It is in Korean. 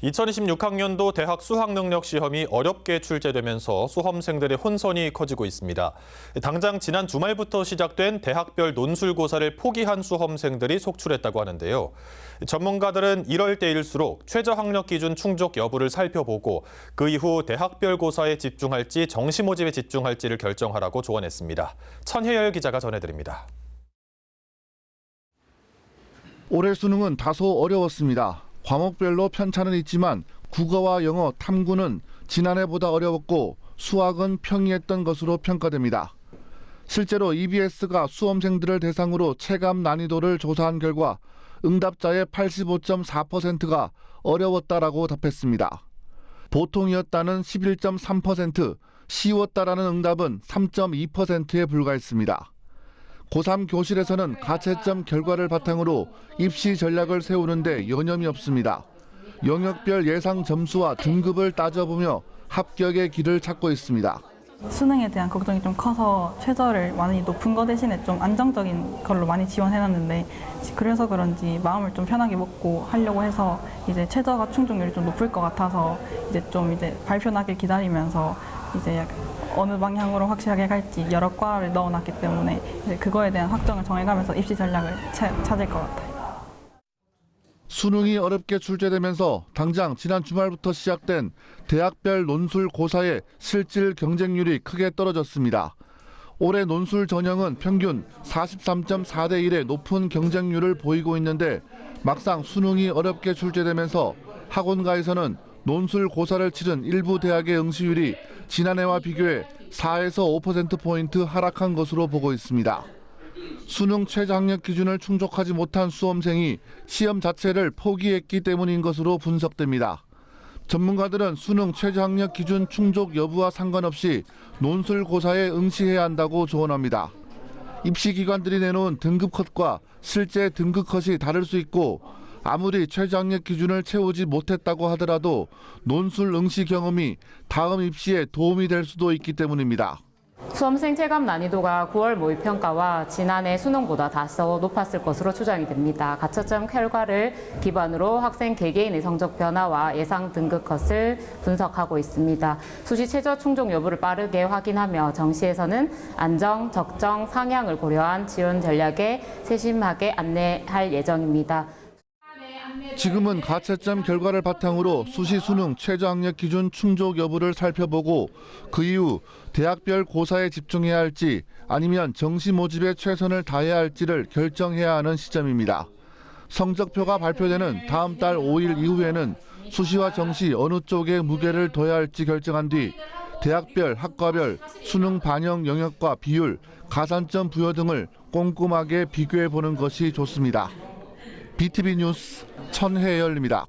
2026학년도 대학 수학능력 시험이 어렵게 출제되면서 수험생들의 혼선이 커지고 있습니다. 당장 지난 주말부터 시작된 대학별 논술고사를 포기한 수험생들이 속출했다고 하는데요. 전문가들은 이럴 때일수록 최저학력 기준 충족 여부를 살펴보고 그 이후 대학별 고사에 집중할지 정시 모집에 집중할지를 결정하라고 조언했습니다. 천혜열 기자가 전해드립니다. 올해 수능은 다소 어려웠습니다. 과목별로 편차는 있지만 국어와 영어, 탐구는 지난해보다 어려웠고 수학은 평이했던 것으로 평가됩니다. 실제로 EBS가 수험생들을 대상으로 체감 난이도를 조사한 결과 응답자의 85.4%가 어려웠다라고 답했습니다. 보통이었다는 11.3%, 쉬웠다라는 응답은 3.2%에 불과했습니다. 고3 교실에서는 가채점 결과를 바탕으로 입시 전략을 세우는데 여념이 없습니다. 영역별 예상 점수와 등급을 따져보며 합격의 길을 찾고 있습니다. 수능에 대한 걱정이 좀 커서 최저를 많이 높은 거 대신에 좀 안정적인 걸로 많이 지원해놨는데 그래서 그런지 마음을 좀 편하게 먹고 하려고 해서 이제 최저가 충족률이 좀 높을 것 같아서 이제 발표 나길 기다리면서 이제 어느 방향으로 확실하게 갈지 여러 과를 넣어놨기 때문에 이제 그거에 대한 확정을 정해가면서 입시 전략을 찾을 것 같아요. 수능이 어렵게 출제되면서 당장 지난 주말부터 시작된 대학별 논술 고사의 실질 경쟁률이 크게 떨어졌습니다. 올해 논술 전형은 평균 43.4대 1의 높은 경쟁률을 보이고 있는데 막상 수능이 어렵게 출제되면서 학원가에서는 논술 고사를 치른 일부 대학의 응시율이 지난해와 비교해 4에서 5%포인트 하락한 것으로 보고 있습니다. 수능 최저학력 기준을 충족하지 못한 수험생이 시험 자체를 포기했기 때문인 것으로 분석됩니다. 전문가들은 수능 최저학력 기준 충족 여부와 상관없이 논술 고사에 응시해야 한다고 조언합니다. 입시기관들이 내놓은 등급 컷과 실제 등급 컷이 다를 수 있고 아무리 최저학력 기준을 채우지 못했다고 하더라도 논술 응시 경험이 다음 입시에 도움이 될 수도 있기 때문입니다. 수험생 체감 난이도가 9월 모의평가와 지난해 수능보다 다소 높았을 것으로 추정이 됩니다. 가채점 결과를 기반으로 학생 개개인의 성적 변화와 예상 등급 컷을 분석하고 있습니다. 수시 최저 충족 여부를 빠르게 확인하며 정시에서는 안정, 적정, 상향을 고려한 지원 전략에 세심하게 안내할 예정입니다. 지금은 가채점 결과를 바탕으로 수시 수능 최저학력 기준 충족 여부를 살펴보고 그 이후 대학별 고사에 집중해야 할지 아니면 정시 모집에 최선을 다해야 할지를 결정해야 하는 시점입니다. 성적표가 발표되는 다음 달 5일 이후에는 수시와 정시 어느 쪽에 무게를 둬야 할지 결정한 뒤 대학별, 학과별, 수능 반영 영역과 비율, 가산점 부여 등을 꼼꼼하게 비교해 보는 것이 좋습니다. BTV 뉴스 천혜열입니다.